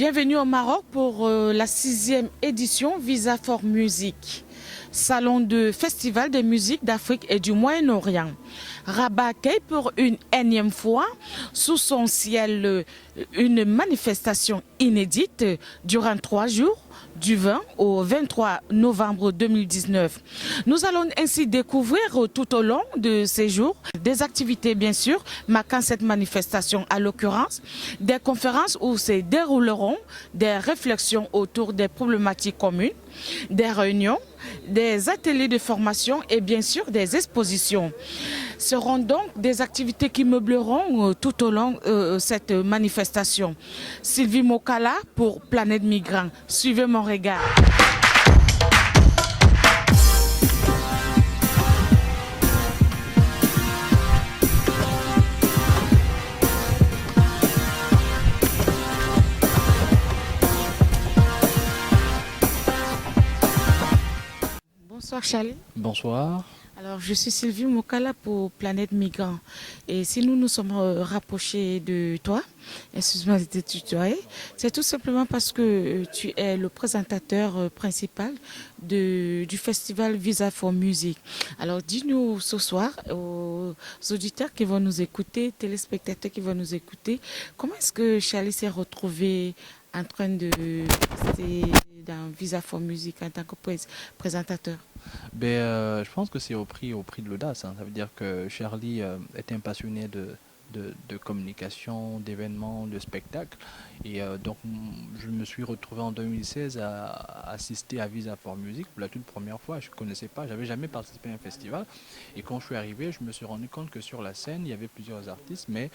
Bienvenue au Maroc pour la 6e édition Visa for Music, salon de festival de musique d'Afrique et du Moyen-Orient. Rabat accueille pour une énième fois sous son ciel une manifestation inédite durant 3 jours, du 20 au 23 novembre 2019. Nous allons ainsi découvrir tout au long de ces jours des activités bien sûr marquant cette manifestation, à l'occurrence des conférences où se dérouleront des réflexions autour des problématiques communes, des réunions, des ateliers de formation et bien sûr des expositions. Seront donc des activités qui meubleront tout au long de cette manifestation. Sylvie Mokala pour Planète Migrant. Suivez mon regard. Bonsoir Charlie. Bonsoir. Alors, je suis Sylvie Mokala pour Planète Migrant. Et si nous nous sommes rapprochés de toi, excuse-moi de te tutoyer, c'est tout simplement parce que tu es le présentateur principal du festival Visa for Music. Alors, dis-nous ce soir aux auditeurs qui vont nous écouter, téléspectateurs qui vont nous écouter, comment est-ce que Charlie s'est retrouvé en train de rester dans Visa for Music en tant que présentateur? Je pense que c'est au prix de l'audace, hein. Ça veut dire que Charlie était un passionné de communication, d'événements, de spectacles. Je me suis retrouvé en 2016 à assister à Visa for Music pour la toute première fois. Je ne connaissais pas, j'avais jamais participé à un festival. Et quand je suis arrivé, je me suis rendu compte que sur la scène, il y avait plusieurs artistes, mais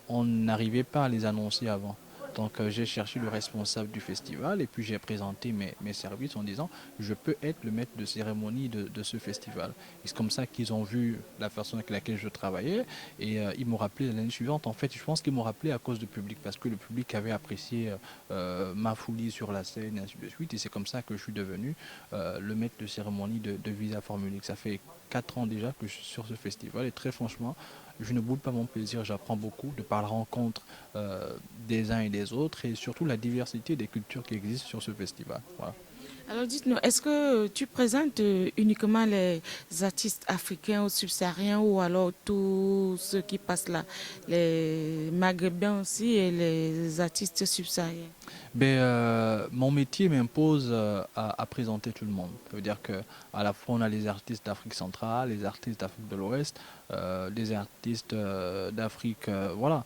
on n'arrivait pas à les annoncer avant. Donc j'ai cherché le responsable du festival et puis j'ai présenté mes services en disant je peux être le maître de cérémonie de ce festival. Et c'est comme ça qu'ils ont vu la façon avec laquelle je travaillais et ils m'ont rappelé l'année suivante. En fait, je pense qu'ils m'ont rappelé à cause du public parce que le public avait apprécié ma folie sur la scène et ainsi de suite. Et c'est comme ça que je suis devenu le maître de cérémonie de Visa for Music. Ça fait 4 ans déjà que je suis sur ce festival et très franchement, je ne boude pas mon plaisir, j'apprends beaucoup de par la rencontre des uns et des autres et surtout la diversité des cultures qui existent sur ce festival. Voilà. Alors dites-nous, est-ce que tu présentes uniquement les artistes africains ou subsahariens ou alors tous ceux qui passent là, les maghrébins aussi et les artistes subsahariens? Mon métier m'impose à présenter tout le monde. Ça veut dire qu'à la fois on a les artistes d'Afrique centrale, les artistes d'Afrique de l'Ouest, des artistes d'Afrique, voilà,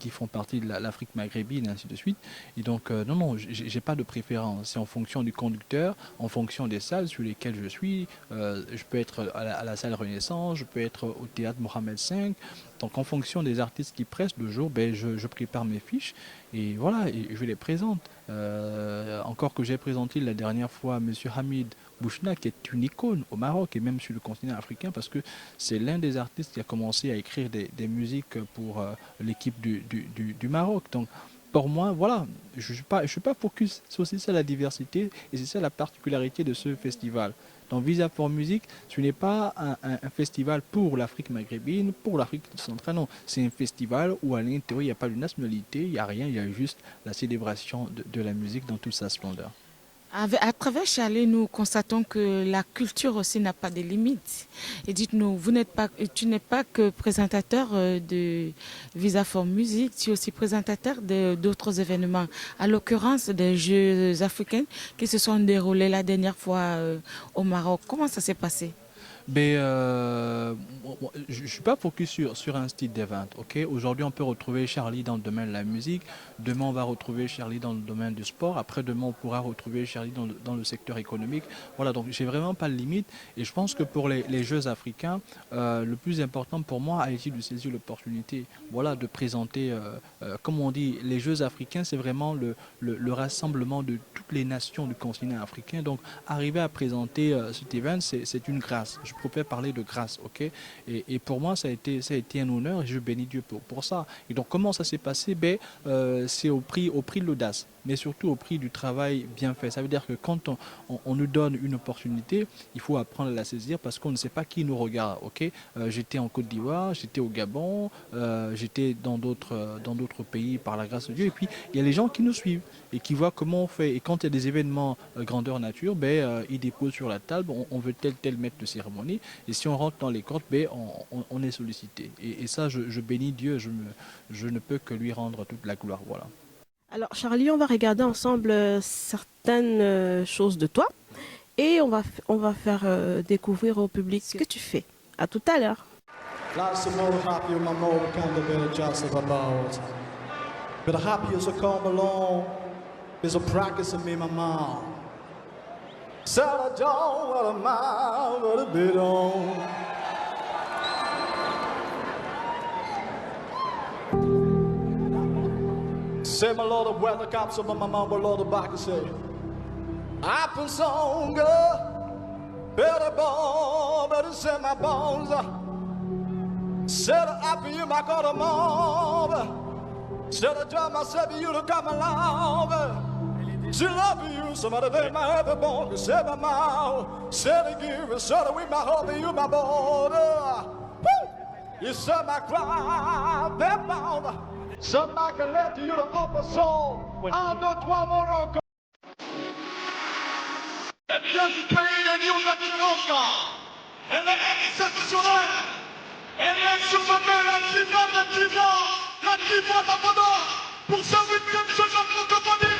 qui font partie de l'Afrique maghrébine, ainsi de suite. Et donc, non, j'ai pas de préférence. C'est en fonction du conducteur, en fonction des salles sur lesquelles je suis. Je peux être à la salle Renaissance, je peux être au théâtre Mohamed V. Donc, en fonction des artistes qui pressent le jour, je prépare mes fiches et voilà, et je les présente. Encore que j'ai présenté la dernière fois M. Hamid Bouchna, qui est une icône au Maroc et même sur le continent africain, parce que c'est l'un des artistes qui a commencé à écrire des musiques pour l'équipe du Maroc. Donc, pour moi, voilà, je ne suis pas focus. C'est aussi ça la diversité et c'est ça la particularité de ce festival. Donc Visa for Music, ce n'est pas un festival pour l'Afrique maghrébine, pour l'Afrique centrale, non. C'est un festival où à l'intérieur, il n'y a pas de nationalité, il n'y a rien, il y a juste la célébration de la musique dans toute sa splendeur. À travers Charlie, nous constatons que la culture aussi n'a pas de limites. Et dites-nous, tu n'es pas que présentateur de Visa for Music, tu es aussi présentateur d'autres événements, à l'occurrence des Jeux africains qui se sont déroulés la dernière fois au Maroc. Comment ça s'est passé? Je ne suis pas focus sur un style des ventes. Aujourd'hui, on peut retrouver Charlie dans le domaine de la musique. Demain, on va retrouver Charlie dans le domaine du sport. Après-demain, on pourra retrouver Charlie dans le secteur économique. Voilà, donc j'ai vraiment pas de limite. Et je pense que pour les Jeux africains, le plus important pour moi a été de saisir l'opportunité, voilà, de présenter, comme on dit, les Jeux africains, c'est vraiment le rassemblement de toutes les nations du continent africain. Donc, arriver à présenter cet événement, c'est une grâce. Je préfère parler de grâce, et pour moi, ça a été un honneur et je bénis Dieu pour ça. Et donc, comment ça s'est passé? C'est au prix de l'audace. mais surtout au prix du travail bien fait. Ça veut dire que quand on nous donne une opportunité, il faut apprendre à la saisir parce qu'on ne sait pas qui nous regarde. Ok, j'étais en Côte d'Ivoire, j'étais au Gabon, j'étais dans d'autres pays par la grâce de Dieu. Et puis il y a les gens qui nous suivent et qui voient comment on fait. Et quand il y a des événements grandeur nature, ils déposent sur la table, on veut tel maître de cérémonie. Et si on rentre dans les cordes, on est sollicité. Et ça, je bénis Dieu, je ne peux que lui rendre toute la gloire. Voilà. Alors Charlie, on va regarder ensemble certaines choses de toi et on va faire découvrir au public ce que tu fais. À tout à l'heure. Say my Lord of weather cops up on my mouth, but Lord of back and say, I've been stronger, better born, better set my bones. Said I for you, my God, I'm on. Said I try myself for you to come along. She love you, somebody take my every bone, you set my mouth. Said again, said with my heart, you my border. You said my cry, that bound. Somebody can let you the upper soul. I know 12 more encore. Just pain and you got the Oscar. Elle est exceptionnelle. Elle est super la diva d'Abada. Pour sa 8e saison francophonie.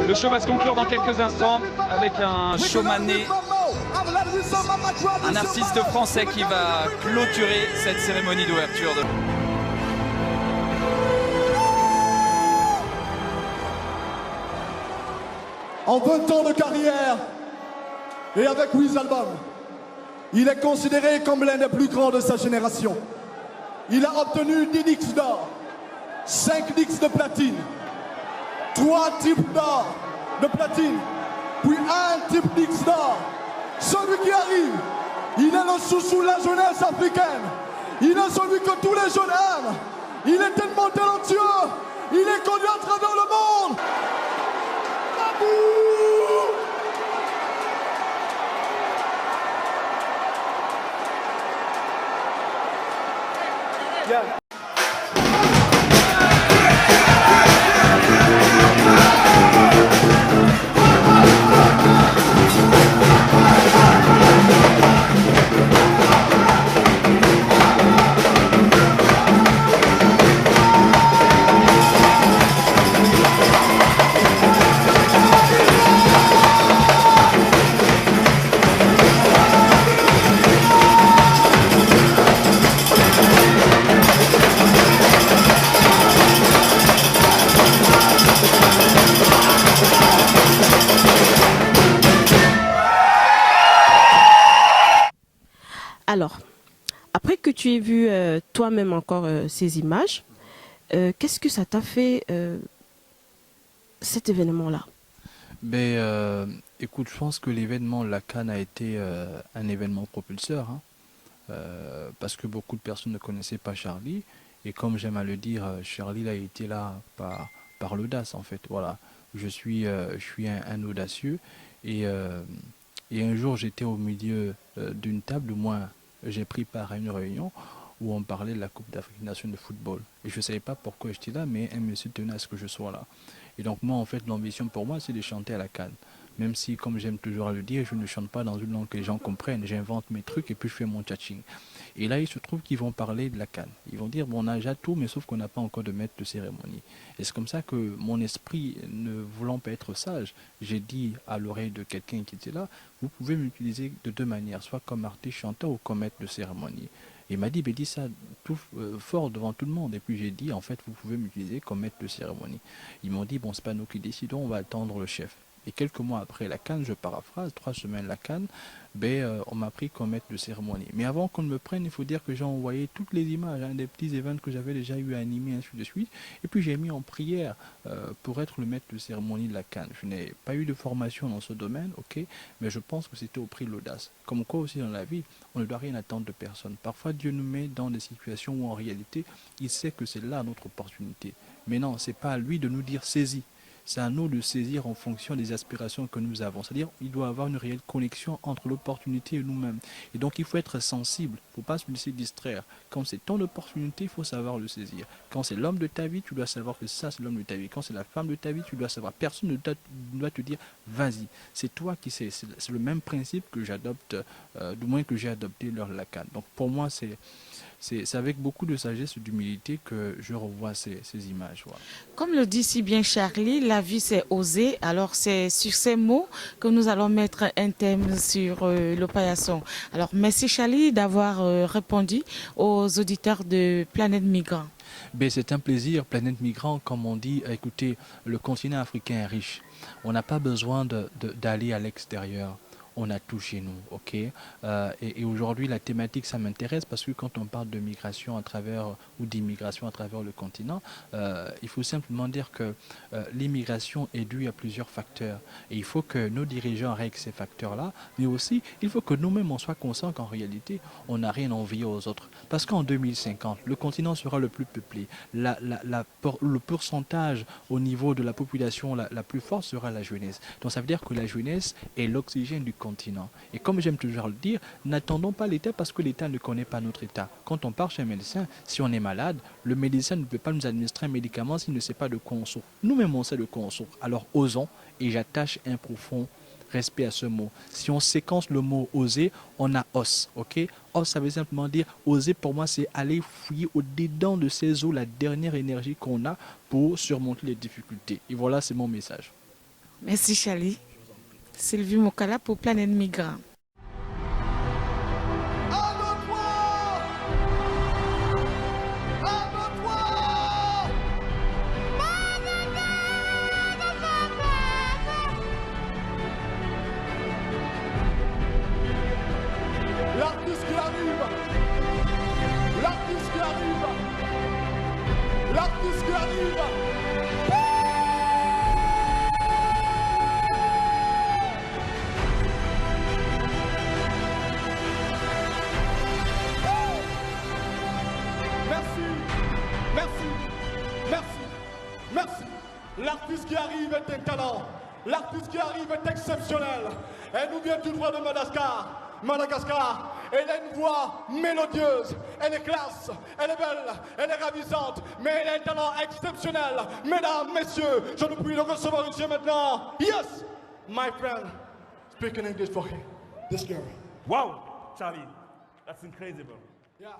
Le show va se conclure dans quelques instants avec un showmané, un artiste français qui va clôturer cette cérémonie d'ouverture. En 20 ans de carrière et avec 8 albums, il est considéré comme l'un des plus grands de sa génération. Il a obtenu 10 disques d'or, 5 disques de platine, 3 types d'or de platine, puis 1 type disque d'or. Celui qui arrive, il est le chouchou de la jeunesse africaine. Il est celui que tous les jeunes aiment. Il est tellement talentueux, il est connu à travers le monde. Yeah. Alors, après que tu aies vu toi-même encore ces images, qu'est-ce que ça t'a fait cet événement-là? Écoute, je pense que l'événement La Cannes a été un événement propulseur, hein, parce que beaucoup de personnes ne connaissaient pas Charlie. Et comme j'aime à le dire, Charlie a été là par l'audace, en fait. Voilà, je suis un audacieux. Et un jour, j'étais au milieu d'une table, du moins, j'ai pris part à une réunion où on parlait de la Coupe d'Afrique des Nations de football. Et je ne savais pas pourquoi j'étais là, mais un monsieur tenait à ce que je sois là. Et donc moi, en fait, l'ambition pour moi, c'est de chanter à la Cannes. Même si, comme j'aime toujours à le dire, je ne chante pas dans une langue que les gens comprennent. J'invente mes trucs et puis je fais mon tchatching. Et là, il se trouve qu'ils vont parler de la CAN. Ils vont dire, bon, on a déjà tout, mais sauf qu'on n'a pas encore de maître de cérémonie. Et c'est comme ça que mon esprit, ne voulant pas être sage, j'ai dit à l'oreille de quelqu'un qui était là, vous pouvez m'utiliser de deux manières, soit comme artiste chanteur ou comme maître de cérémonie. Il m'a dit, ben, dis ça tout fort devant tout le monde. Et puis j'ai dit, en fait, vous pouvez m'utiliser comme maître de cérémonie. Ils m'ont dit, bon, c'est pas nous qui décidons, on va attendre le chef. Et quelques mois après la CAN, je paraphrase, 3 semaines la CAN, on m'a pris comme maître de cérémonie. Mais avant qu'on me prenne, il faut dire que j'ai envoyé toutes les images, des petits événements que j'avais déjà eu à animer, ainsi de suite. Et puis j'ai mis en prière pour être le maître de cérémonie de la CAN. Je n'ai pas eu de formation dans ce domaine, ok, mais je pense que c'était au prix de l'audace. Comme quoi aussi dans la vie, on ne doit rien attendre de personne. Parfois Dieu nous met dans des situations où en réalité, il sait que c'est là notre opportunité. Mais non, c'est pas à lui de nous dire saisis. C'est à nous de saisir en fonction des aspirations que nous avons. C'est-à-dire qu'il doit y avoir une réelle connexion entre l'opportunité et nous-mêmes. Et donc il faut être sensible, il ne faut pas se laisser distraire. Quand c'est ton opportunité, il faut savoir le saisir. Quand c'est l'homme de ta vie, tu dois savoir que ça c'est l'homme de ta vie. Quand c'est la femme de ta vie, tu dois savoir. Personne ne doit te dire vas-y. C'est toi qui sais. C'est le même principe que j'adopte, du moins que j'ai adopté lors de la CAN. Donc pour moi c'est avec beaucoup de sagesse et d'humilité que je revois ces images. Voilà. Comme le dit si bien Charlie, la vie c'est oser. Alors c'est sur ces mots que nous allons mettre un thème sur le paillasson. Alors merci Charlie d'avoir répondu aux auditeurs de Planète Migrant. Ben, c'est un plaisir, Planète Migrant, comme on dit, écoutez, le continent africain est riche. On n'a pas besoin d'aller à l'extérieur. On a tout chez nous, ok. Et aujourd'hui, la thématique, ça m'intéresse parce que quand on parle de migration à travers ou d'immigration à travers le continent, il faut simplement dire que l'immigration est due à plusieurs facteurs. Et il faut que nos dirigeants règlent ces facteurs-là, mais aussi, il faut que nous-mêmes, on soit conscients qu'en réalité, on n'a rien à envier aux autres. Parce qu'en 2050, le continent sera le plus peuplé. Le pourcentage au niveau de la population la plus forte sera la jeunesse. Donc ça veut dire que la jeunesse est l'oxygène du continent. Et comme j'aime toujours le dire, n'attendons pas l'État parce que l'État ne connaît pas notre État. Quand on part chez un médecin, si on est malade, le médecin ne peut pas nous administrer un médicament s'il ne sait pas de quoi on souffre. Nous-mêmes, on sait de quoi on souffre. Alors osons, et j'attache un profond respect à ce mot. Si on séquence le mot oser, on a os, ok? Os, ça veut simplement dire oser, pour moi, c'est aller fouiller au-dedans de ces eaux la dernière énergie qu'on a pour surmonter les difficultés. Et voilà, c'est mon message. Merci Charlie. Sylvie Mokala pour Planète Migrant. L'artiste qui arrive, l'artiste qui arrive, l'artiste qui arrive. Merci. L'artiste qui arrive est un talent. L'artiste qui arrive est exceptionnel. Elle nous vient tout droit de Madagascar. Elle a une voix mélodieuse. Elle est classe. Elle est belle. Elle est ravissante. Mais elle a un talent exceptionnel. Mesdames, messieurs, je vous prie de recevoir ici maintenant. Yes, my friend. Speak in English for him. This girl. Wow, Charlie. That's incredible. Yeah.